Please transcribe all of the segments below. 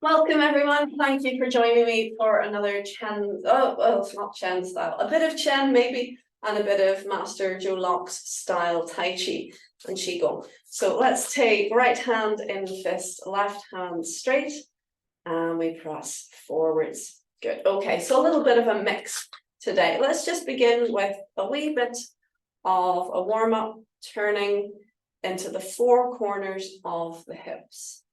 Welcome everyone. Thank you for joining me for another Chen. Oh, well, it's not Chen style. A bit of Chen maybe, and a bit of Master Joe Locke's style Tai Chi and Qi Gong. So let's take right hand in fist, left hand straight, and we press forwards. Good. Okay, so a little bit of a mix today. Let's just begin with a wee bit of a warm up, turning into the four corners of the hips.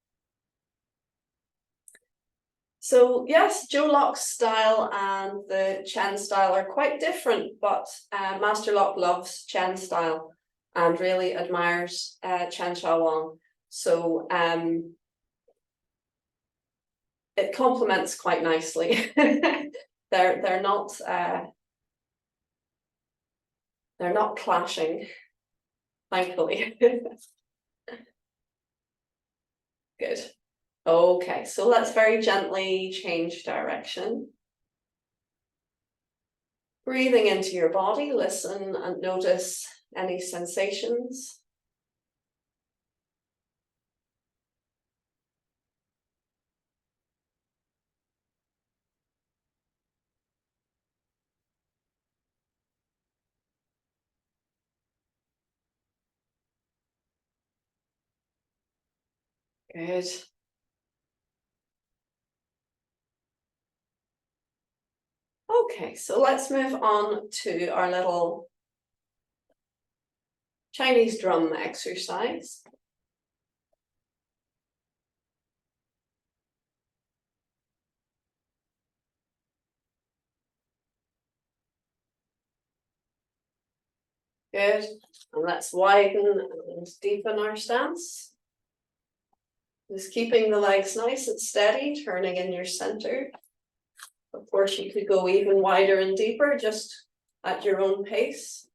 So yes, Joe Locke's style and the Chen style are quite different, but Master Locke loves Chen style and really admires Chen Shaohuang. So it complements quite nicely. they're not clashing, thankfully. Good. Okay, so let's very gently change direction. Breathing into your body, listen and notice any sensations. Good. Okay, so let's move on to our little Chinese drum exercise. Good. And let's widen and deepen our stance. Just keeping the legs nice and steady, turning in your center. Of course, you could go even wider and deeper, just at your own pace.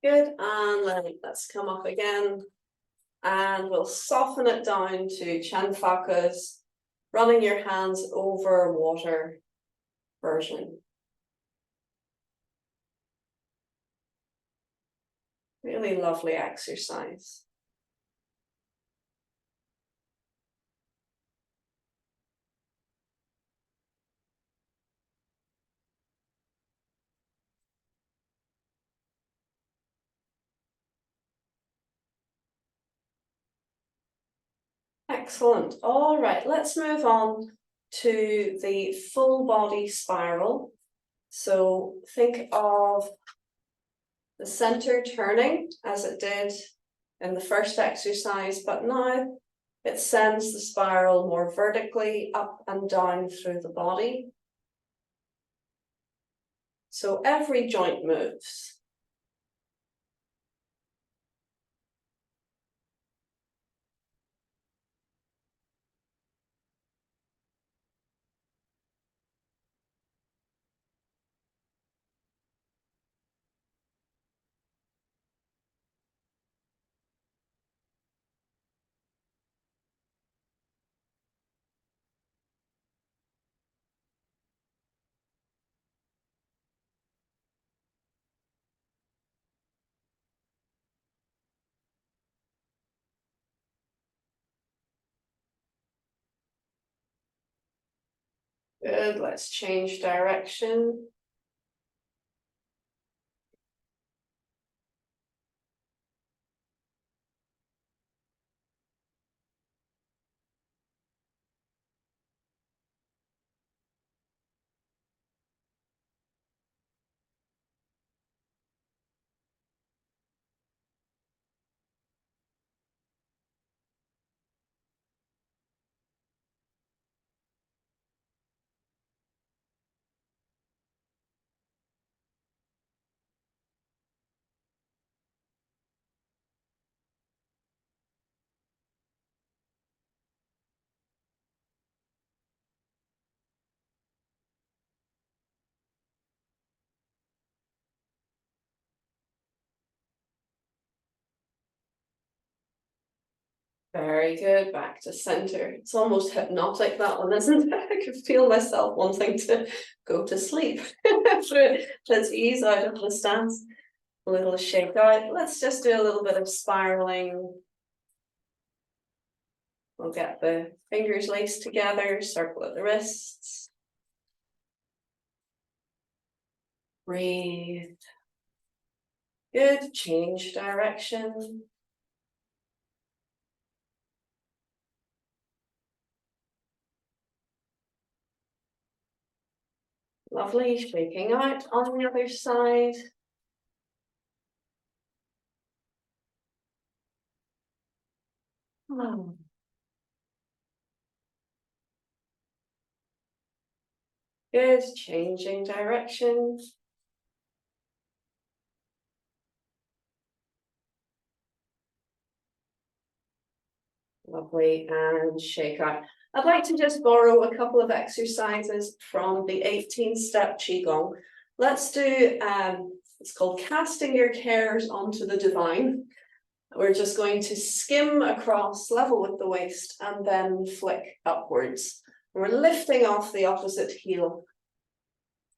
Good, and let's come up again. And we'll soften it down to Chan Fakas, running your hands over water version. Really lovely exercise. Excellent. All right, let's move on to the full body spiral. So think of the center turning as it did in the first exercise, but now it sends the spiral more vertically up and down through the body. So every joint moves. Good, let's change direction. Very good, back to center. It's almost hypnotic, that one, isn't it? I could feel myself wanting to go to sleep. Let's ease out of the stance. A little shake out. Let's just do a little bit of spiraling. We'll get the fingers laced together, circle at the wrists. Breathe. Good, change direction. Lovely, shaking out on the other side. Oh. Good, changing direction. Lovely, and shake out. I'd like to just borrow a couple of exercises from the 18-step Qi Gong. Let's do, it's called casting your cares onto the divine. We're just going to skim across, level with the waist, and then flick upwards. We're lifting off the opposite heel.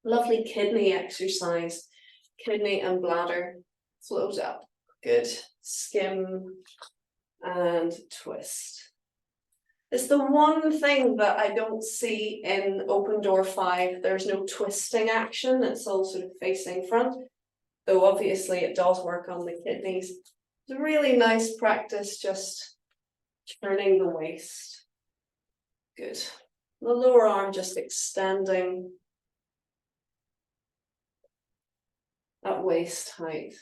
Lovely kidney exercise. Kidney and bladder float up. Good. Skim and twist. It's the one thing that I don't see in Open Door 5. There's no twisting action. It's all sort of facing front, though obviously it does work on the kidneys. It's a really nice practice, just turning the waist. Good. The lower arm just extending at waist height.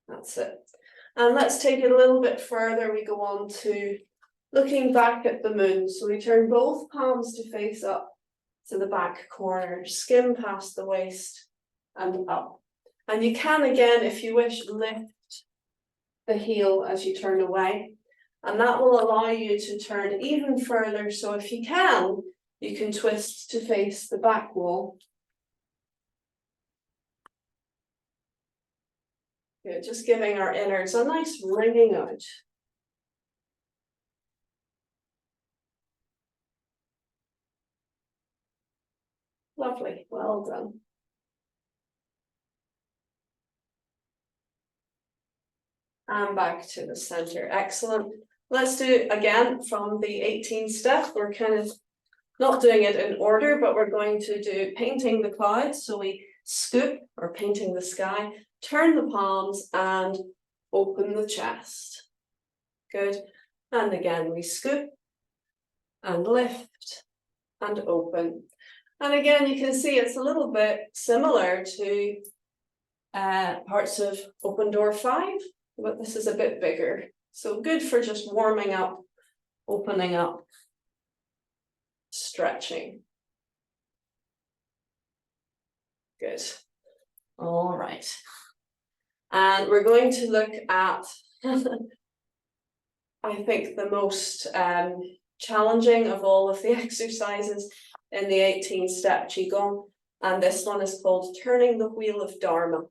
That's it. And let's take it a little bit further. We go on to looking back at the moon. So we turn both palms to face up to the back corner, skim past the waist and up. And you can, again, if you wish, lift the heel as you turn away. And that will allow you to turn even further. So if you can twist to face the back wall. Good, just giving our innards a nice wringing out. Lovely, well done. And back to the center, excellent. Let's do again from the 18 step. We're kind of not doing it in order, but we're going to do painting the clouds. So we scoop, or painting the sky, turn the palms and open the chest. Good. And again, we scoop and lift and open. And again, you can see it's a little bit similar to parts of Open Door 5, but this is a bit bigger. So good for just warming up, opening up, stretching. Good. All right. And we're going to look at, I think, the most challenging of all of the exercises in the 18-step Qi Gong. And this one is called Turning the Wheel of Dharma.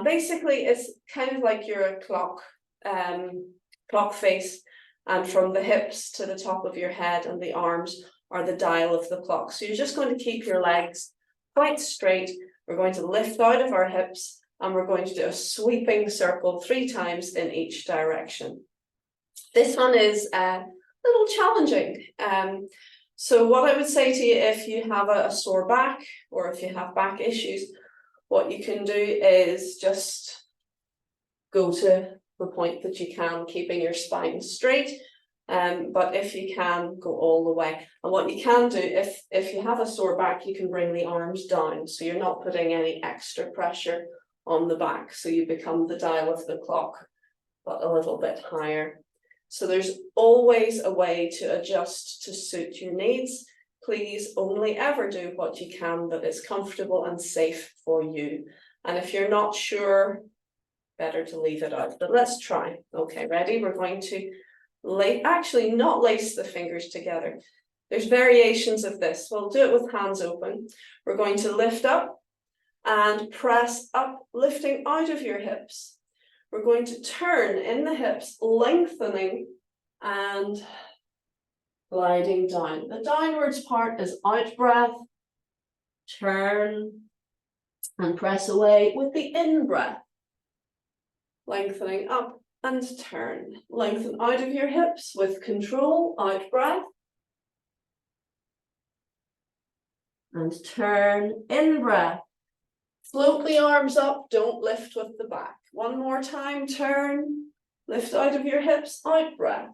Basically, it's kind of like you're a clock face, and from the hips to the top of your head and the arms are the dial of the clock. So you're just going to keep your legs quite straight. We're going to lift out of our hips, and we're going to do a sweeping circle 3 times in each direction. This one is a little challenging. So what I would say to you, if you have a sore back or if you have back issues, what you can do is just go to the point that you can, keeping your spine straight. But if you can, go all the way. And what you can do, if you have a sore back, you can bring the arms down. So you're not putting any extra pressure on the back. So you become the dial of the clock, but a little bit higher. So there's always a way to adjust to suit your needs. Please only ever do what you can that is comfortable and safe for you. And if you're not sure, better to leave it out. But let's try. Okay, ready? We're going to actually not lace the fingers together. There's variations of this. We'll do it with hands open. We're going to lift up and press up, lifting out of your hips. We're going to turn in the hips, lengthening and gliding down. The downwards part is out breath, turn and press away with the in breath. Lengthening up and turn. Lengthen out of your hips with control, out breath. And turn, in breath. Float the arms up, don't lift with the back. One more time, turn, lift out of your hips, out breath.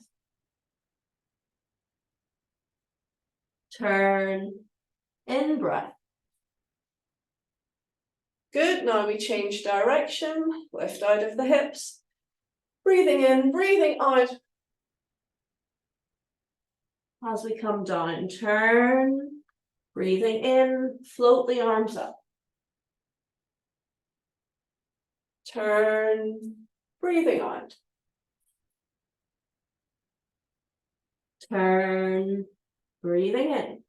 Turn, in breath. Good, now we change direction, lift out of the hips. Breathing in, breathing out. As we come down, turn, breathing in, float the arms up. Turn, breathing out. Turn, breathing in.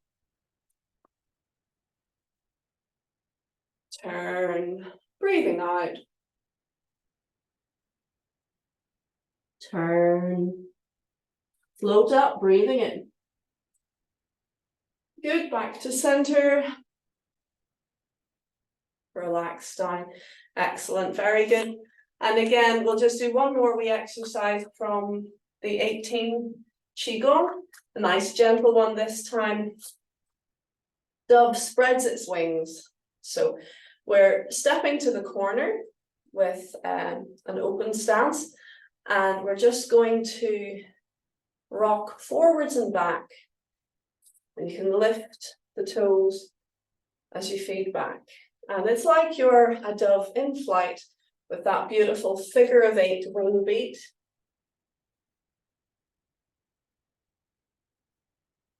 Turn, breathing out. Turn, float up, breathing in. Good, back to center. Relax down. Excellent, very good. And again, we'll just do one more wee exercise from the 18 Qi Gong. A nice gentle one this time. Dove spreads its wings. So we're stepping to the corner with an open stance, and we're just going to rock forwards and back. And you can lift the toes as you feed back. And it's like you're a dove in flight with that beautiful figure of 8 wing beat.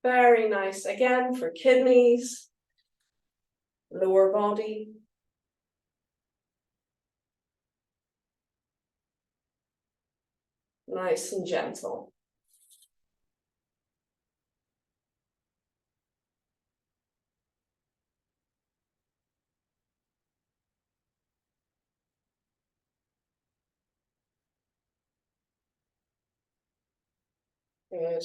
Very nice, again, for kidneys, lower body. Nice and gentle. Good.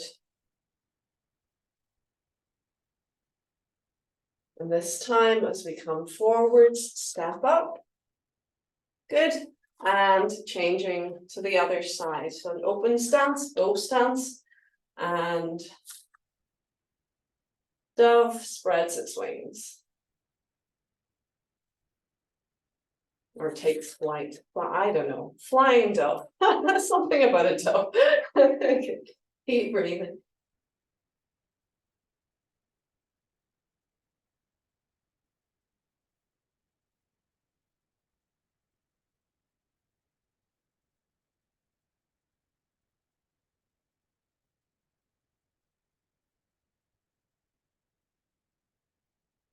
And this time, as we come forwards, step up. Good. And changing to the other side. So an open stance, bow stance, and dove spreads its wings. Or takes flight. Well, I don't know. Flying dove. Something about a dove. Okay. Keep breathing.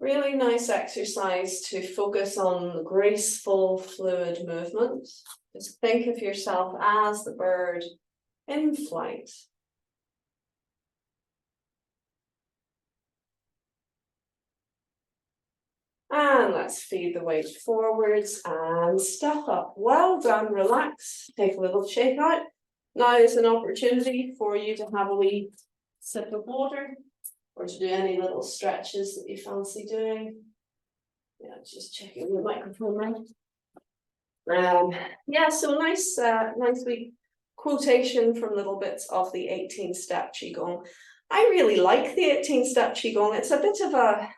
Really nice exercise to focus on graceful, fluid movements. Just think of yourself as the bird in flight. And let's feed the weight forwards and step up. Well done, relax, take a little shake out. Now is an opportunity for you to have a wee sip of water, or to do any little stretches that you fancy doing. Yeah, just checking the microphone right. Yeah, so nice wee quotation from little bits of the 18-step Qigong. I really like the 18-step Qigong. It's a bit of a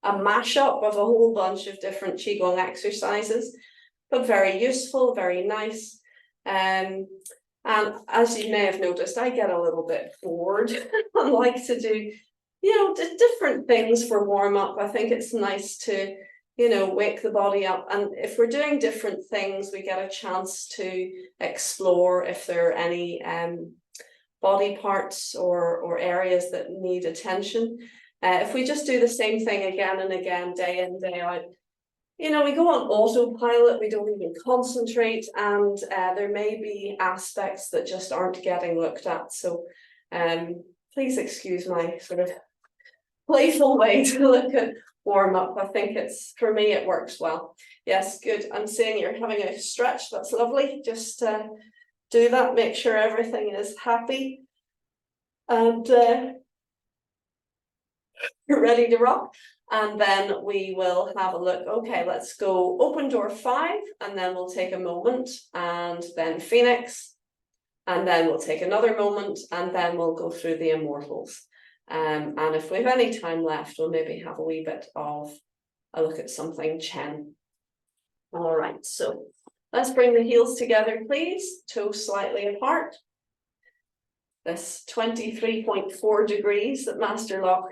mashup of a whole bunch of different Qigong exercises, but very useful, very nice. And as you may have noticed, I get a little bit bored and like to do, different things for warm up. I think it's nice to, wake the body up. And if we're doing different things, we get a chance to explore if there are any body parts or areas that need attention. If we just do the same thing again and again, day in, day out, we go on autopilot, we don't even concentrate, and there may be aspects that just aren't getting looked at. So please excuse my sort of playful way to look at warm up. I think for me, it works well. Yes, good. I'm seeing you're having a stretch. That's lovely. Just do that, make sure everything is happy and you're ready to rock. And then we will have a look. Okay, let's go open door 5, and then we'll take a moment, and then Phoenix, and then we'll take another moment, and then we'll go through the Immortals. And if we have any time left, we'll maybe have a wee bit of a look at something Chen. All right, so let's bring the heels together, please. Toes slightly apart. This 23.4 degrees that Master Lock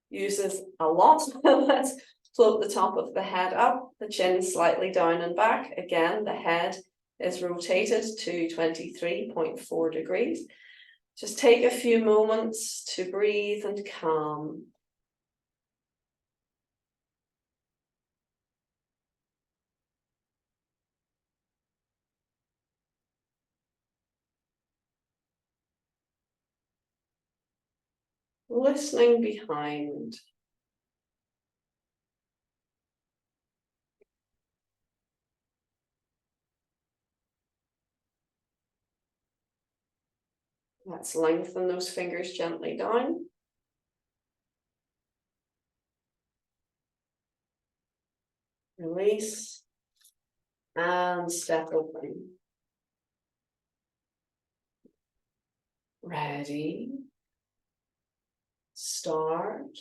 uses a lot. Let's float the top of the head up, the chin slightly down and back. Again, the head is rotated to 23.4 degrees. Just take a few moments to breathe and calm. Listening behind. Let's lengthen those fingers gently down. Release. And step open. Ready. Start.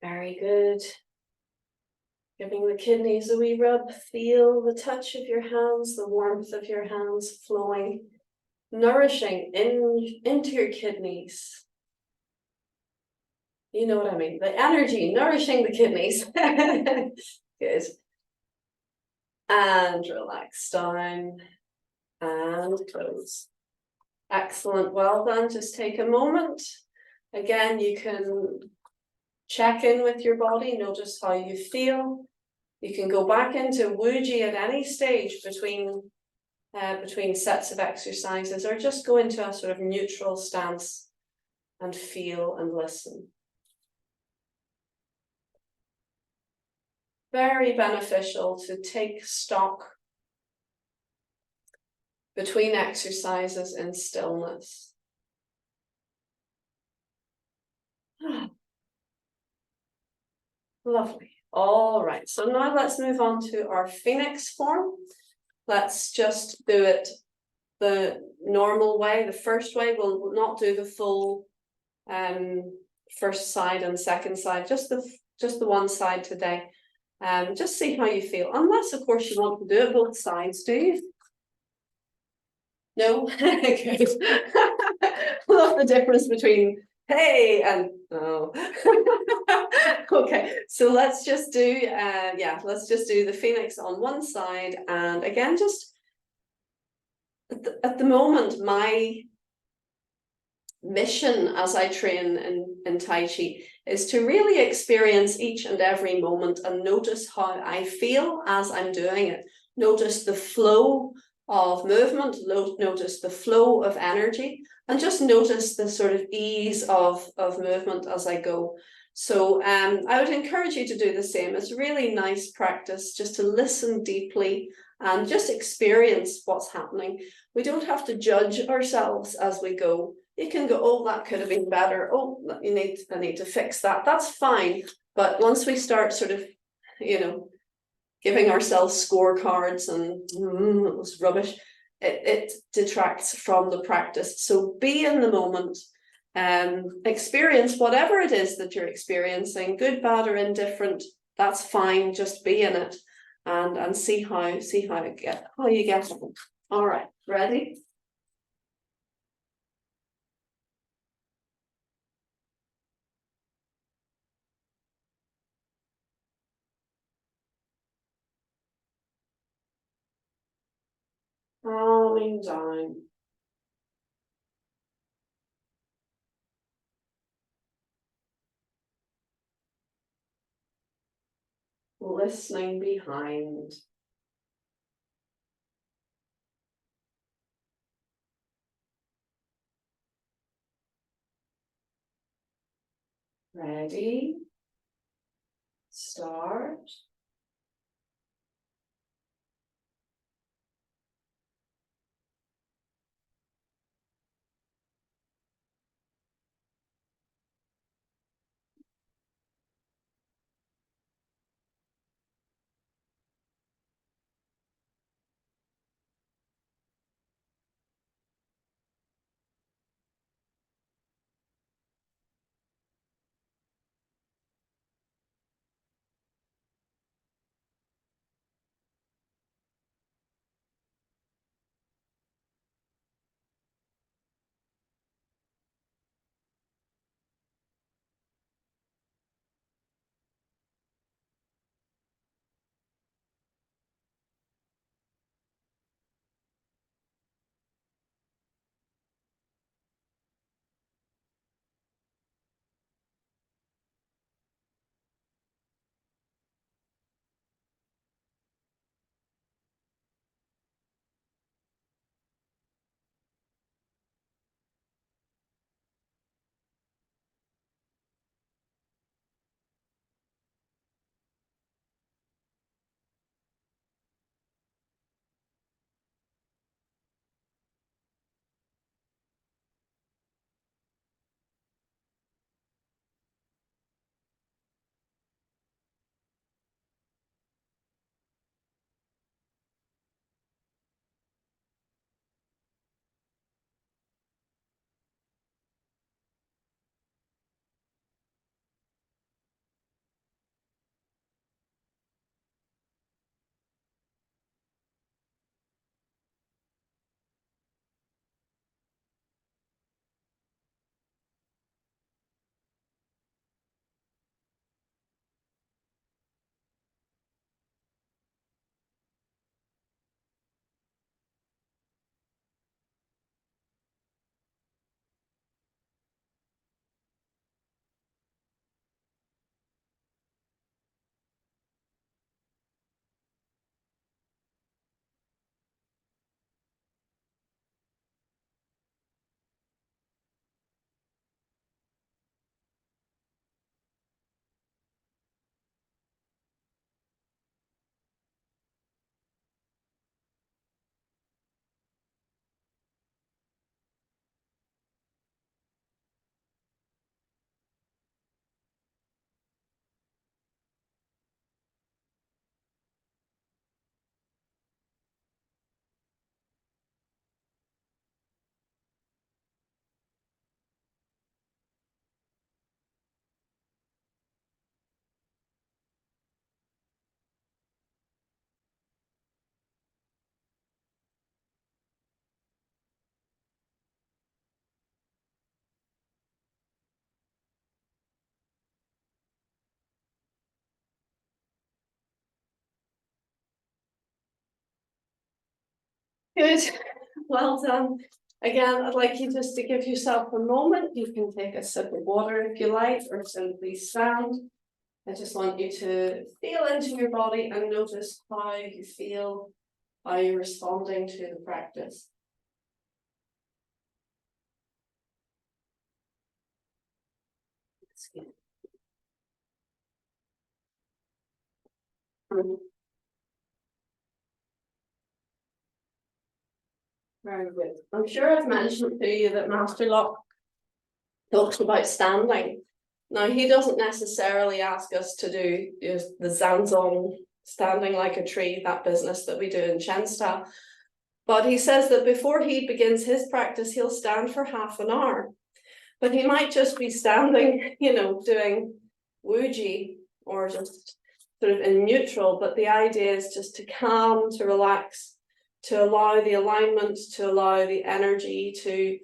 Very good. Giving the kidneys a wee rub. Feel the touch of your hands, the warmth of your hands flowing, nourishing into your kidneys. You know what I mean? The energy nourishing the kidneys. Good. And relax down and close. Excellent. Well done. Just take a moment. Again, you can check in with your body, notice how you feel. You can go back into Wuji at any stage between sets of exercises, or just go into a sort of neutral stance and feel and listen. Very beneficial to take stock between exercises in stillness. Lovely. All right, so now let's move on to our Phoenix form. Let's just do it the normal way, the first way. We'll not do the full first side and second side, just the one side today. Just see how you feel, unless of course you want to do it both sides, do you? No? Good. Love the difference between hey and oh. Okay, so let's just do let's just do the Phoenix on one side, and again just at the moment, my mission as I train in Tai Chi is to really experience each and every moment and notice how I feel as I'm doing it. Notice the flow of movement, notice the flow of energy, and just notice the sort of ease of movement as I go. So I would encourage you to do the same. It's really nice practice just to listen deeply and just experience what's happening. We don't have to judge ourselves as we go. You can go, oh, that could have been better. Oh, I need to fix that. That's fine. But once we start sort of, giving ourselves scorecards and it was rubbish, it detracts from the practice. So be in the moment, experience whatever it is that you're experiencing, good, bad, or indifferent. That's fine. Just be in it and see how you get on. All right, ready? Calming down. Listening behind. Ready? Start. Good. well done. Again, I'd like you just to give yourself a moment. You can take a sip of water if you like, or simply stand. I just want you to feel into your body and notice how you feel, how you're responding to the practice. Very good. I'm sure I've mentioned to you that Master Locke talks about standing. Now, he doesn't necessarily ask us to do the Zanzong, standing like a tree, that business that we do in Chen style. But he says that before he begins his practice, he'll stand for half an hour. But he might just be standing, doing Wuji or just sort of in neutral. But the idea is just to calm, to relax, to allow the alignment, to allow the energy to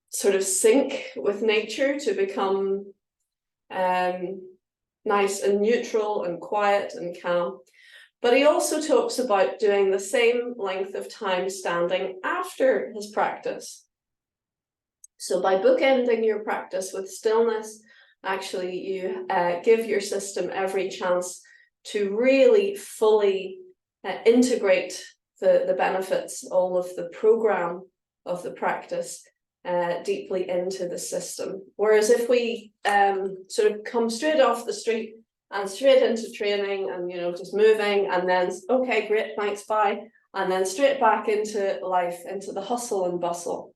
sort of sync with nature, to become nice and neutral and quiet and calm. But he also talks about doing the same length of time standing after his practice. So by bookending your practice with stillness, actually you give your system every chance to really fully integrate the benefits, all of the program of the practice deeply into the system. Whereas if we sort of come straight off the street and straight into training and just moving and then okay, great, thanks, bye, and then straight back into life, into the hustle and bustle,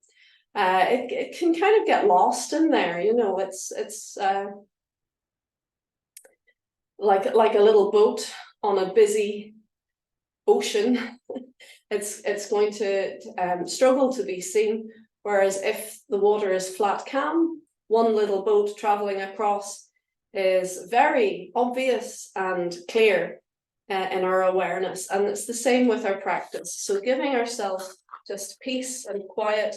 it can kind of get lost in there. It's like a little boat on a busy ocean. It's going to struggle to be seen. Whereas if the water is flat calm, one little boat traveling across is very obvious and clear in our awareness. And it's the same with our practice. So giving ourselves just peace and quiet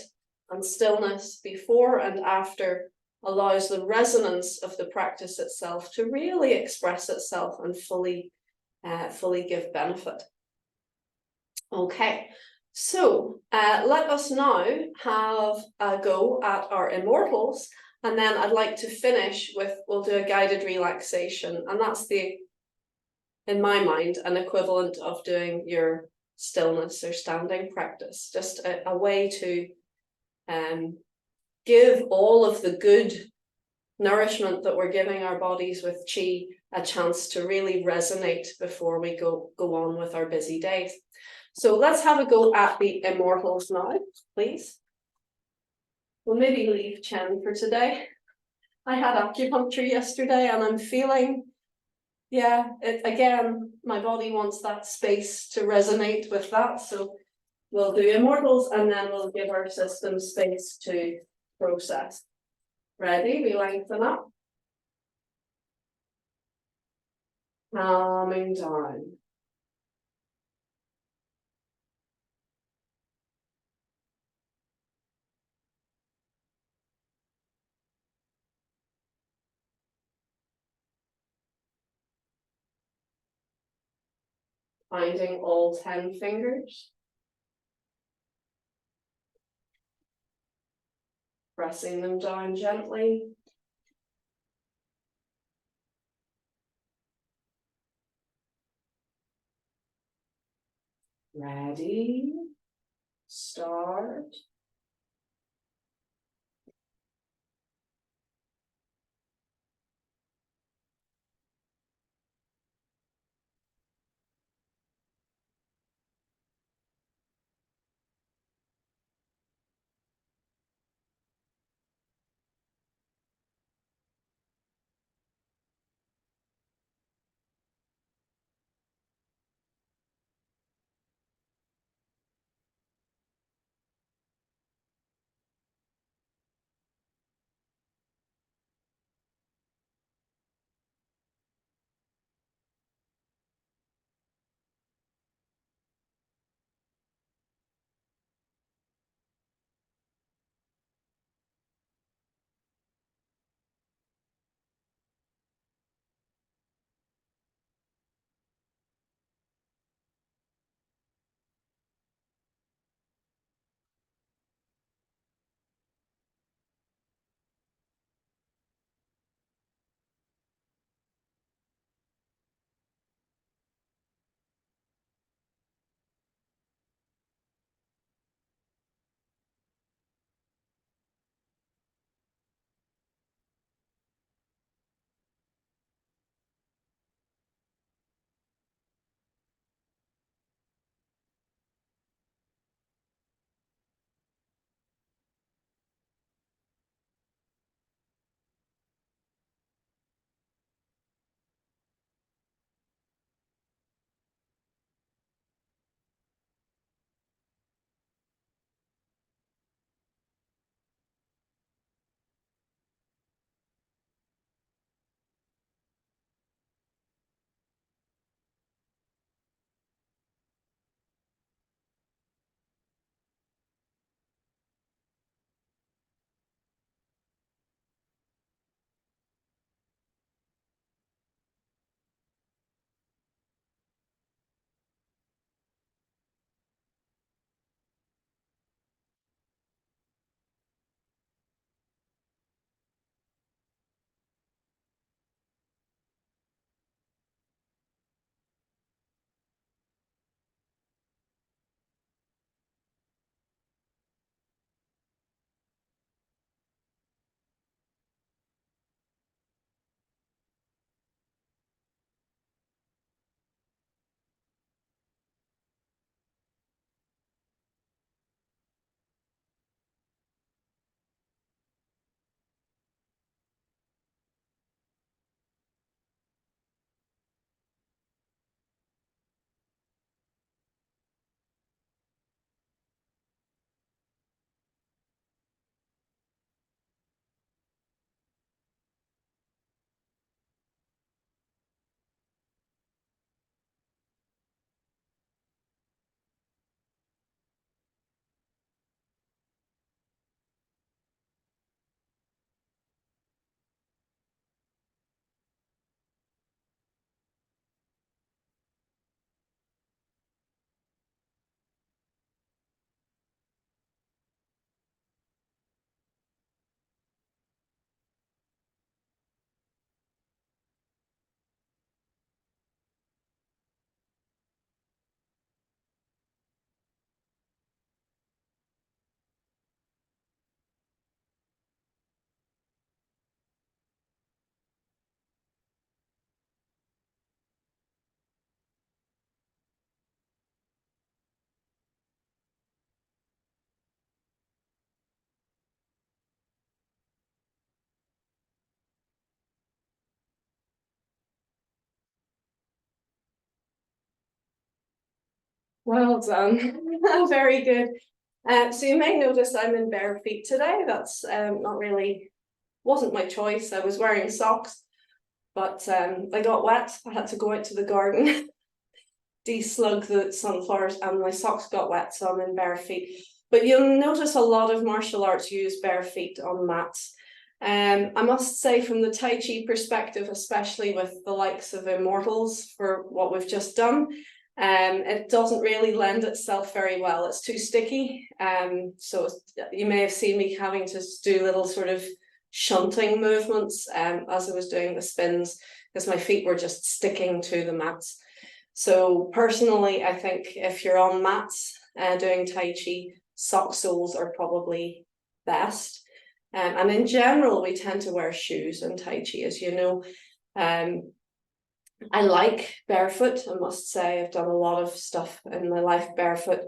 and stillness before and after allows the resonance of the practice itself to really express itself and fully give benefit. Okay, so let us now have a go at our Immortals, and then I'd like to finish with, we'll do a guided relaxation, and that's in my mind, an equivalent of doing your stillness or standing practice, just a way to give all of the good nourishment that we're giving our bodies with Qi a chance to really resonate before we go on with our busy days. So let's have a go at the Immortals now, please. We'll maybe leave Chen for today. I had acupuncture yesterday and I'm feeling, again, my body wants that space to resonate with that. So we'll do Immortals and then we'll give our system space to process. Ready? We lengthen up. Calming down. Finding all 10 fingers. Pressing them down gently. Ready, start. Well done. Very good. So you may notice I'm in bare feet today. That's not really, wasn't my choice. I was wearing socks, but I got wet. I had to go out to the garden, de-slug the sunflowers, and my socks got wet, so I'm in bare feet. But you'll notice a lot of martial arts use bare feet on mats. I must say, from the Tai Chi perspective, especially with the likes of Immortals for what we've just done, it doesn't really lend itself very well. It's too sticky. So you may have seen me having to do little sort of shunting movements as I was doing the spins, because my feet were just sticking to the mats. So personally, I think if you're on mats doing Tai Chi, sock soles are probably best. And in general, we tend to wear shoes in Tai Chi, as you know. I like barefoot, I must say. I've done a lot of stuff in my life barefoot.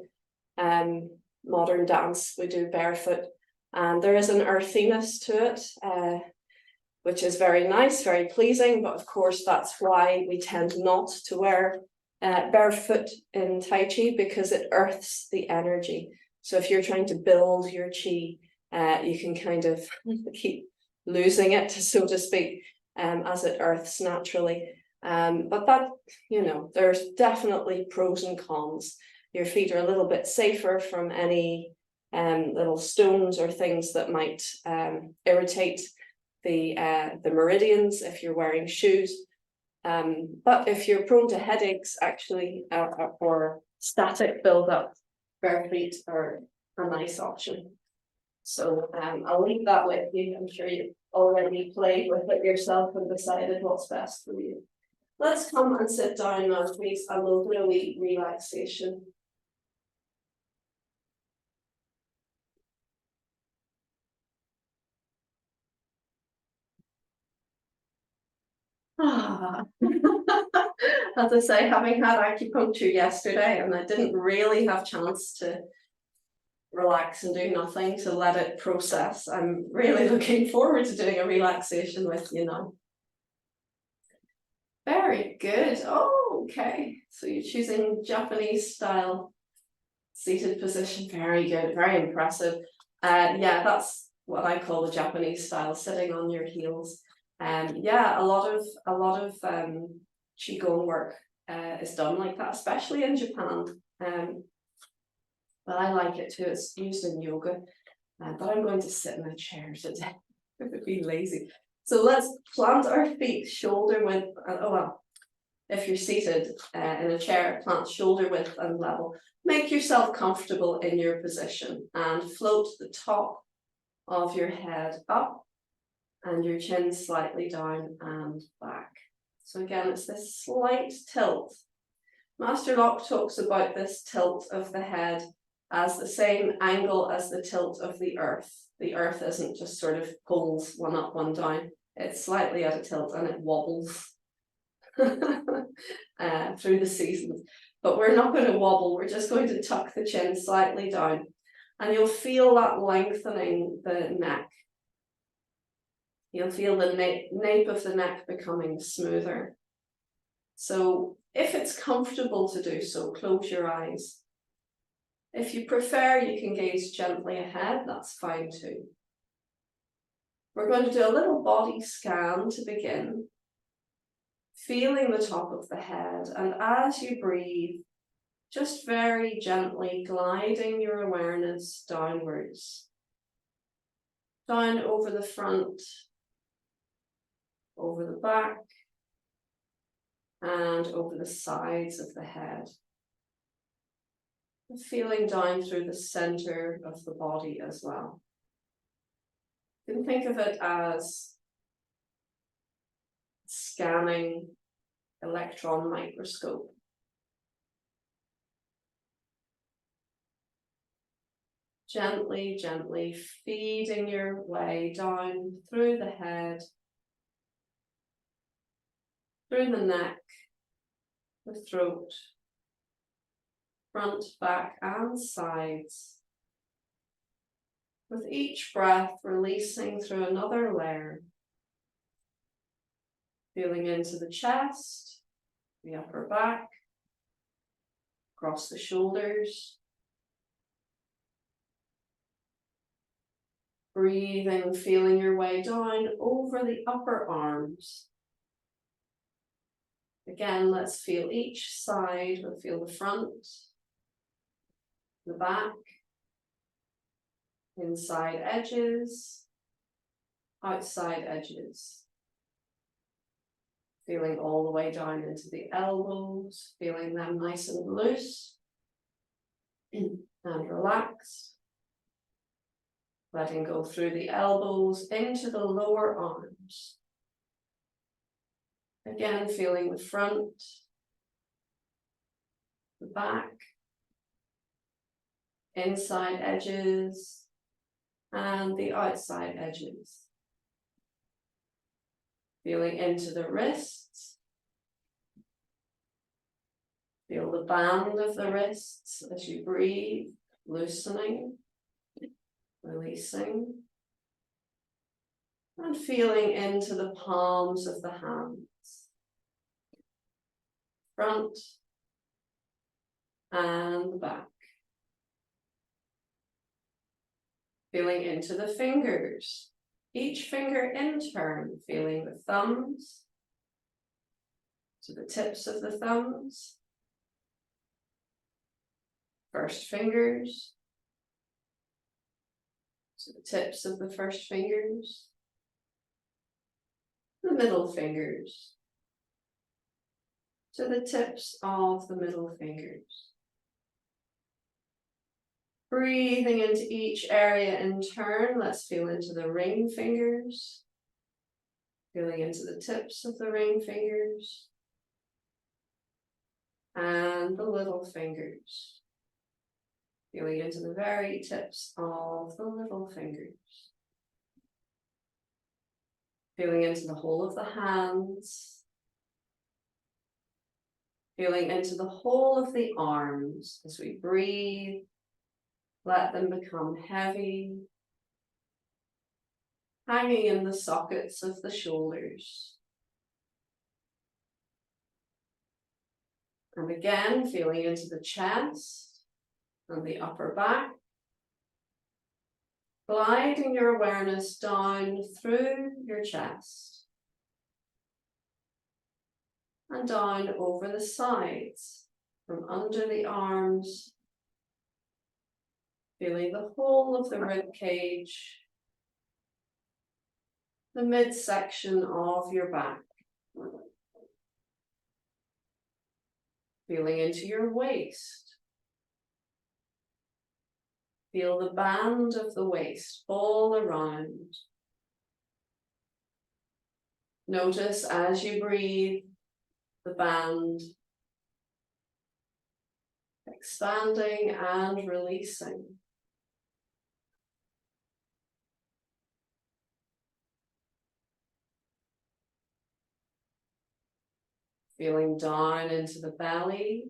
Modern dance, we do barefoot. And there is an earthiness to it, which is very nice, very pleasing. But of course, that's why we tend not to wear barefoot in Tai Chi, because it earths the energy. So if you're trying to build your Qi, you can kind of keep losing it, so to speak, as it earths naturally. But that, there's definitely pros and cons. Your feet are a little bit safer from any little stones or things that might irritate the meridians if you're wearing shoes. But if you're prone to headaches, actually, or static buildup, bare feet are a nice option. So I'll leave that with you. I'm sure you've already played with it yourself and decided what's best for you. Let's come and sit down now, please, and we'll do a wee relaxation. As I say, having had acupuncture yesterday, and I didn't really have chance to relax and do nothing to let it process, I'm really looking forward to doing a relaxation with you now. Very good. Oh, okay. So you're choosing Japanese style seated position. Very good. Very impressive. Yeah, that's what I call the Japanese style, sitting on your heels. Yeah, a lot of Qi Gong work is done like that, especially in Japan. But I like it too. It's used in yoga. But I'm going to sit in a chair today. It would be lazy. So let's plant our feet shoulder width. Oh well, if you're seated in a chair, plant shoulder width and level. Make yourself comfortable in your position and float the top of your head up and your chin slightly down and back. So again, it's this slight tilt. Master Locke talks about this tilt of the head as the same angle as the tilt of the earth. The earth isn't just sort of pulls one up, one down. It's slightly at a tilt and it wobbles through the seasons. But we're not going to wobble. We're just going to tuck the chin slightly down. And you'll feel that lengthening the neck. You'll feel the nape of the neck becoming smoother. So if it's comfortable to do so, close your eyes. If you prefer, you can gaze gently ahead, that's fine too. We're going to do a little body scan to begin, feeling the top of the head, and as you breathe, just very gently gliding your awareness downwards, down over the front, over the back, and over the sides of the head. Feeling down through the center of the body as well. You can think of it as scanning electron microscope. Gently, gently feeding your way down through the head, through the neck, the throat, front, back, and sides. With each breath, releasing through another layer. Feeling into the chest, the upper back, across the shoulders. Breathing, feeling your way down over the upper arms. Again, let's feel each side. We'll feel the front, the back, inside edges, outside edges. Feeling all the way down into the elbows, feeling them nice and loose and relaxed. Letting go through the elbows into the lower arms. Again, feeling the front, the back, inside edges, and the outside edges. Feeling into the wrists. Feel the band of the wrists as you breathe, loosening, releasing, and feeling into the palms of the hands. Front and the back. Feeling into the fingers. Each finger in turn, feeling the thumbs to the tips of the thumbs. First fingers to the tips of the first fingers. The middle fingers to the tips of the middle fingers. Breathing into each area in turn, let's feel into the ring fingers. Feeling into the tips of the ring fingers. And the little fingers. Feeling into the very tips of the little fingers. Feeling into the whole of the hands. Feeling into the whole of the arms as we breathe. Let them become heavy, hanging in the sockets of the shoulders. And again, feeling into the chest and the upper back. Gliding your awareness down through your chest. And down over the sides, from under the arms. Feeling the whole of the rib cage, the midsection of your back. Feeling into your waist. Feel the band of the waist all around. Notice as you breathe, the band expanding and releasing. Feeling down into the belly,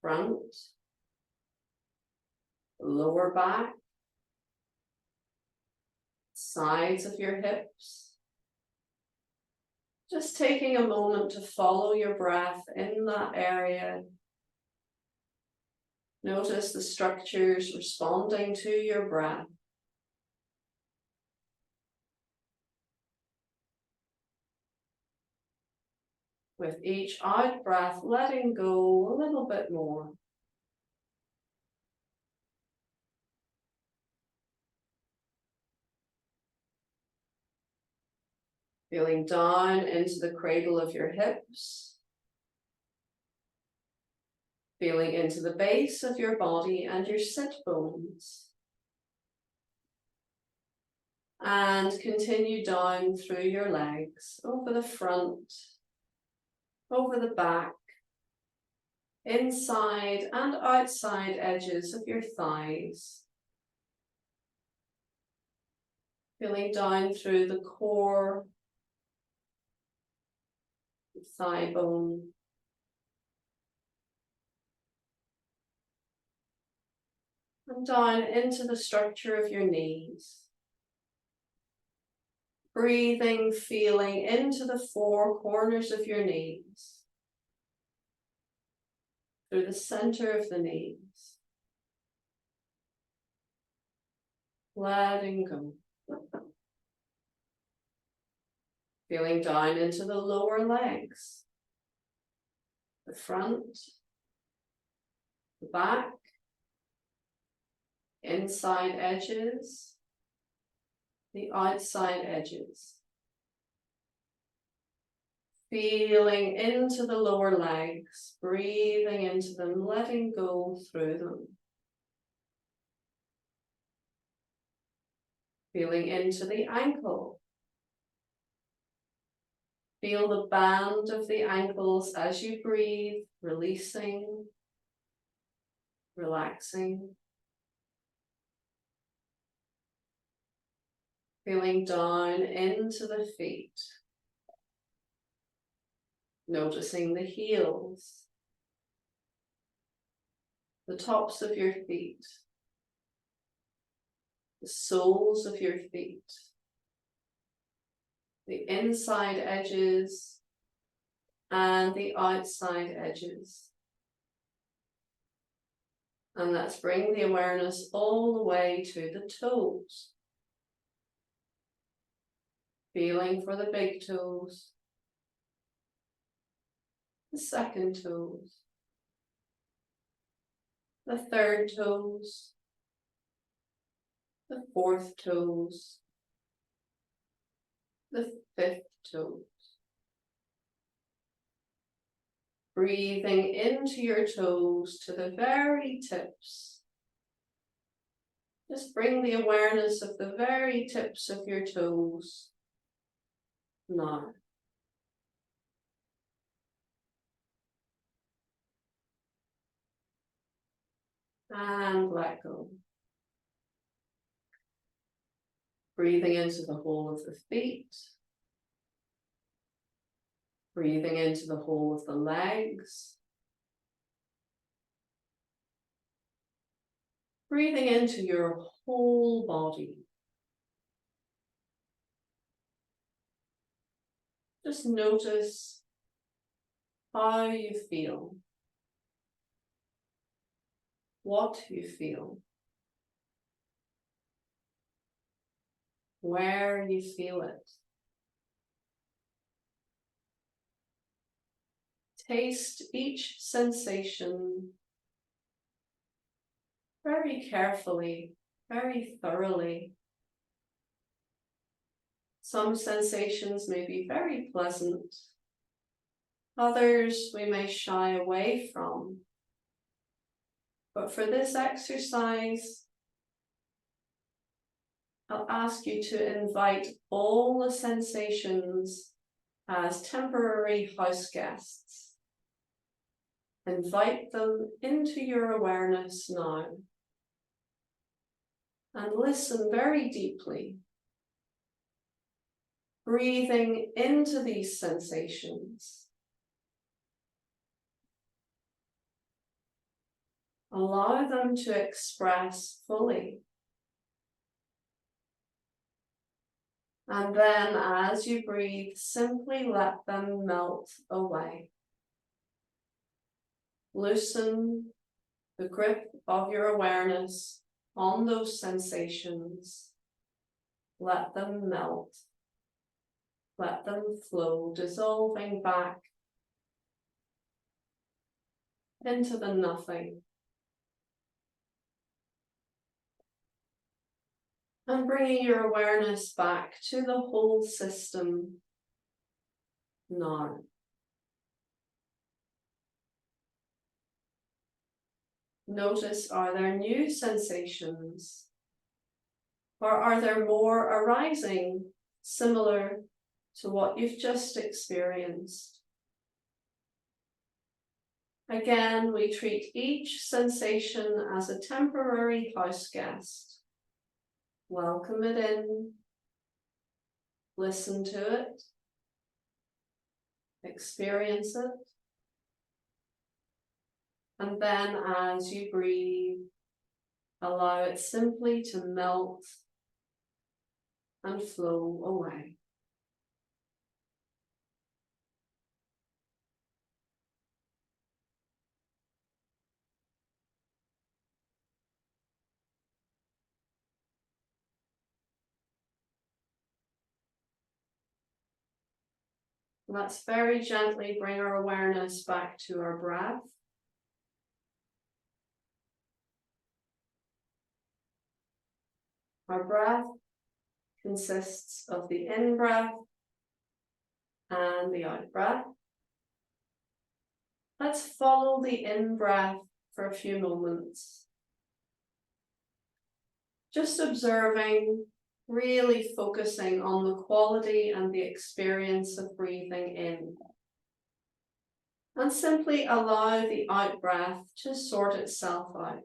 front, lower back, sides of your hips. Just taking a moment to follow your breath in that area. Notice the structures responding to your breath. With each out breath, letting go a little bit more. Feeling down into the cradle of your hips. Feeling into the base of your body and your sit bones. And continue down through your legs, over the front, over the back, inside and outside edges of your thighs. Feeling down through the core, the thigh bone. And down into the structure of your knees. Breathing, feeling into the four corners of your knees. through the center of the knees. Letting go. Feeling down into the lower legs, the front, the back, inside edges, the outside edges. Feeling into the lower legs, breathing into them, letting go through them. Feeling into the ankle. Feel the band of the ankles as you breathe, releasing, relaxing. Feeling down into the feet. Noticing the heels, the tops of your feet, the soles of your feet, the inside edges and the outside edges. And let's bring the awareness all the way to the toes. Feeling for the big toes, the second toes, the third toes, the fourth toes, the fifth toes. Breathing into your toes to the very tips. Just bring the awareness of the very tips of your toes now. And let go. Breathing into the whole of the feet. Breathing into the whole of the legs. Breathing into your whole body. Just notice how you feel. What you feel. Where you feel it. Taste each sensation very carefully, very thoroughly. Some sensations may be very pleasant. Others we may shy away from. But for this exercise, I'll ask you to invite all the sensations as temporary house guests. Invite them into your awareness now. And listen very deeply. Breathing into these sensations. Allow them to express fully. And then as you breathe, simply let them melt away. Loosen the grip of your awareness on those sensations. Let them melt. Let them flow, dissolving back into the nothing. And bringing your awareness back to the whole system now. Notice, are there new sensations? Or are there more arising, similar to what you've just experienced? Again, we treat each sensation as a temporary house guest. Welcome it in, listen to it, experience it, and then as you breathe, allow it simply to melt and flow away. Let's very gently bring our awareness back to our breath. Our breath consists of the in-breath and the out-breath. Let's follow the in-breath for a few moments. Just observing, really focusing on the quality and the experience of breathing in. And simply allow the out-breath to sort itself out.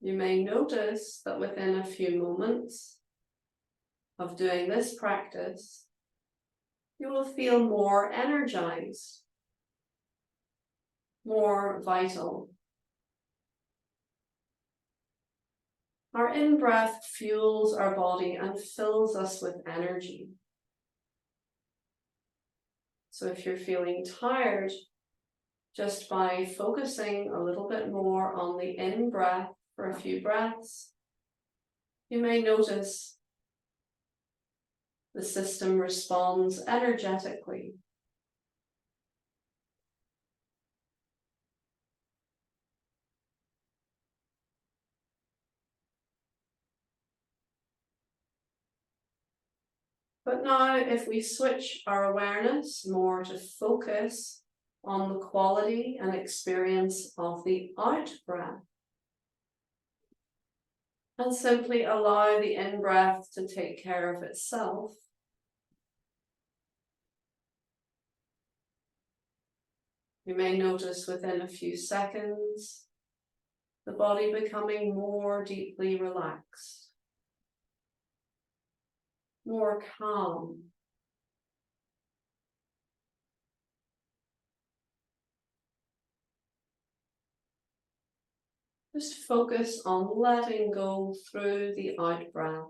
You may notice that within a few moments of doing this practice, you will feel more energized, more vital. Our in-breath fuels our body and fills us with energy. So if you're feeling tired, just by focusing a little bit more on the in-breath for a few breaths, you may notice the system responds energetically. But now, if we switch our awareness more to focus on the quality and experience of the out-breath, and simply allow the in-breath to take care of itself, you may notice within a few seconds the body becoming more deeply relaxed, more calm. Just focus on letting go through the out-breath,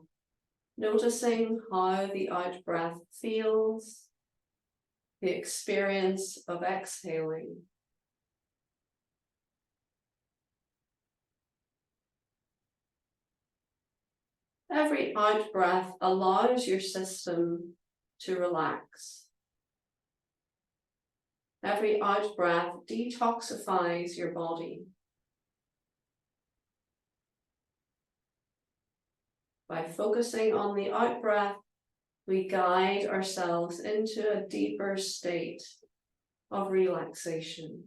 noticing how the out-breath feels, the experience of exhaling. Every out-breath allows your system to relax. Every out-breath detoxifies your body. By focusing on the out-breath, we guide ourselves into a deeper state of relaxation.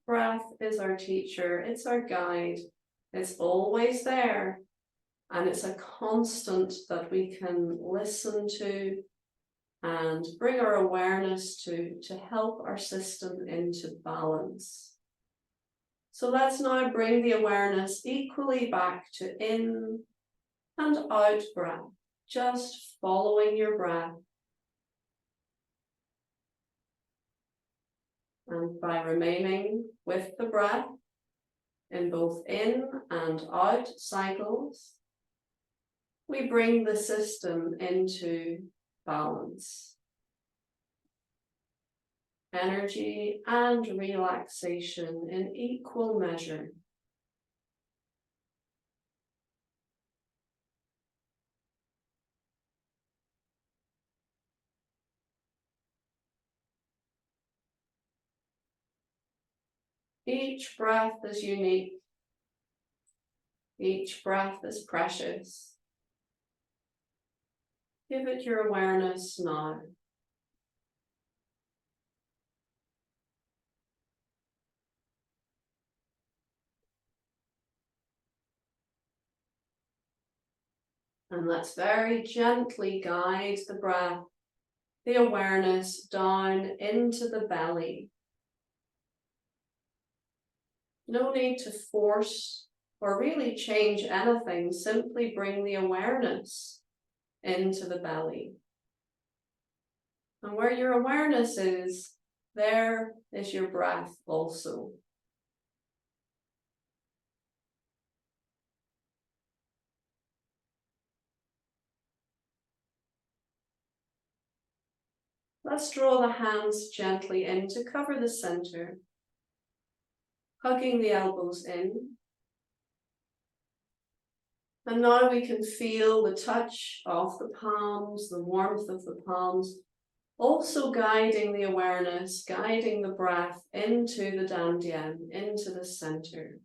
Breath is our teacher, it's our guide, it's always there, and it's a constant that we can listen to and bring our awareness to help our system into balance. So let's now bring the awareness equally back to in and out breath, just following your breath. And by remaining with the breath in both in and out cycles, we bring the system into balance. Energy and relaxation in equal measure. Each breath is unique. Each breath is precious. Give it your awareness now. And let's very gently guide the breath, the awareness down into the belly. No need to force or really change anything, simply bring the awareness into the belly. And where your awareness is, there is your breath also. Let's draw the hands gently in to cover the center, hugging the elbows in. And now we can feel the touch of the palms, the warmth of the palms, also guiding the awareness, guiding the breath into the Dandian, into the center.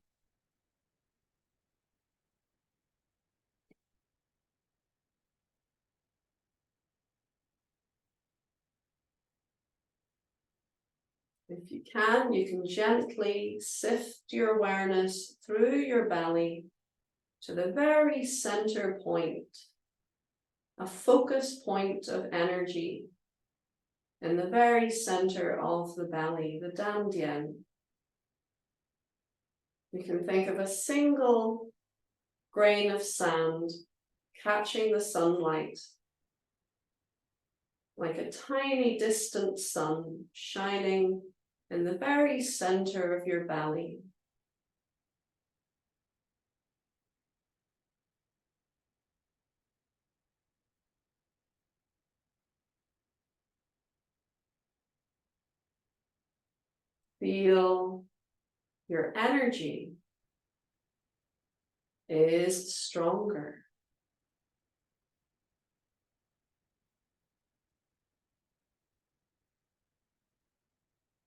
If you can gently sift your awareness through your belly to the very center point, a focus point of energy in the very center of the belly, the Dandian. You can think of a single grain of sand catching the sunlight, like a tiny distant sun shining in the very center of your belly. Feel your energy is stronger.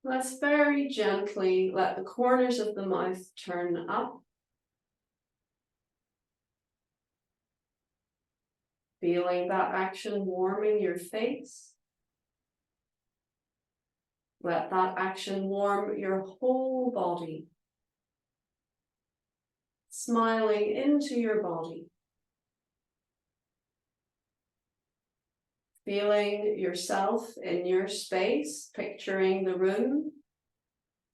Let's very gently let the corners of the mouth turn up. Feeling that action warming your face. Let that action warm your whole body. Smiling into your body. Feeling yourself in your space, picturing the room,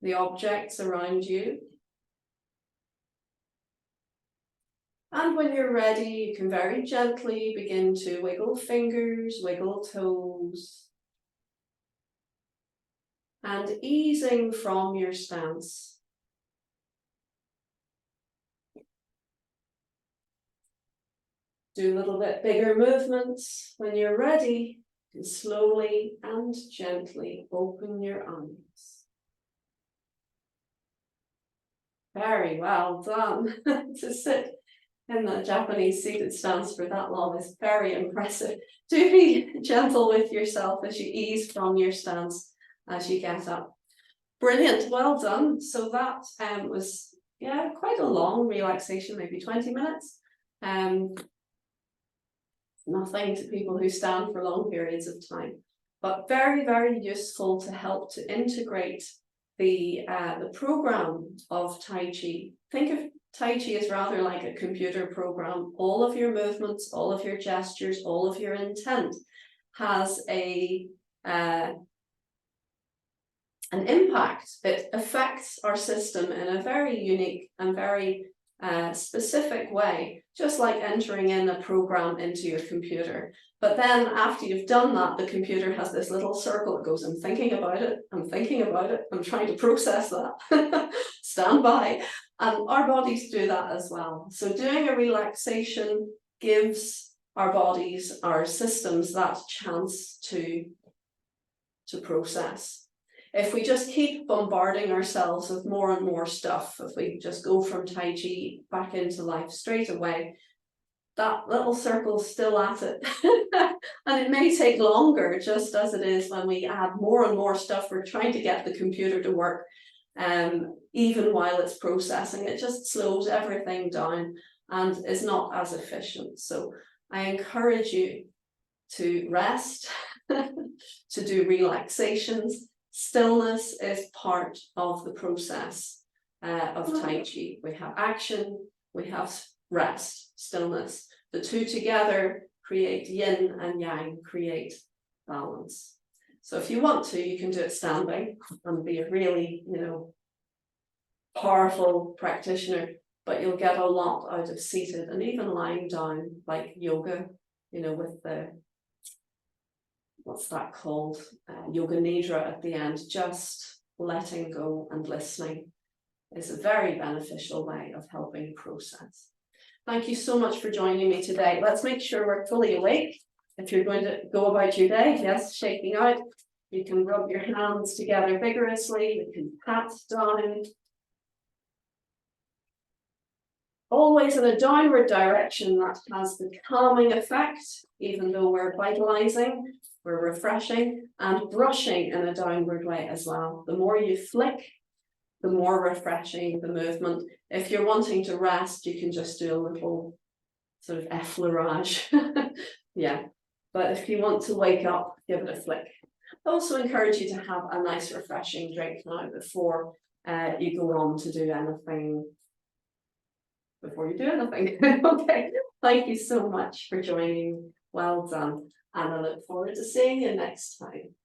the objects around you. And when you're ready, you can very gently begin to wiggle fingers, wiggle toes. And easing from your stance. Do a little bit bigger movements. When you're ready, you can slowly and gently open your eyes. Very well done. To sit in the Japanese seated stance for that long is very impressive. Do be gentle with yourself as you ease from your stance as you get up. Brilliant, well done. So that was quite a long relaxation, maybe 20 minutes. Nothing to people who stand for long periods of time, but very, very useful to help to integrate the program of Tai Chi. Think of Tai Chi as rather like a computer program. All of your movements, all of your gestures, all of your intent has an impact. It affects our system in a very unique and very specific way, just like entering in a program into your computer. But then after you've done that, the computer has this little circle that goes, I'm thinking about it, I'm thinking about it, I'm trying to process that, stand by. And our bodies do that as well. So doing a relaxation gives our bodies, our systems, that chance to process. If we just keep bombarding ourselves with more and more stuff, if we just go from Tai Chi back into life straight away, that little circle's still at it. And it may take longer, just as it is when we add more and more stuff. We're trying to get the computer to work, even while it's processing. It just slows everything down and is not as efficient. So I encourage you to rest, to do relaxations. Stillness is part of the process of Tai Chi. We have action, we have rest, stillness. The two together create yin and yang, create balance. So if you want to, you can do it standing and be a really, powerful practitioner, but you'll get a lot out of seated and even lying down, like yoga, with the, what's that called? Yoga Nidra at the end. Just letting go and listening is a very beneficial way of helping process. Thank you so much for joining me today. Let's make sure we're fully awake. If you're going to go about your day, yes, shaking out. You can rub your hands together vigorously, you can pat down. Always in a downward direction, that has the calming effect, even though we're vitalizing, we're refreshing, and brushing in a downward way as well. The more you flick, the more refreshing the movement. If you're wanting to rest, you can just do a little sort of effleurage. Yeah, but if you want to wake up, give it a flick. I also encourage you to have a nice refreshing drink now before you go on to do anything. Okay, thank you so much for joining. Well done, and I look forward to seeing you next time.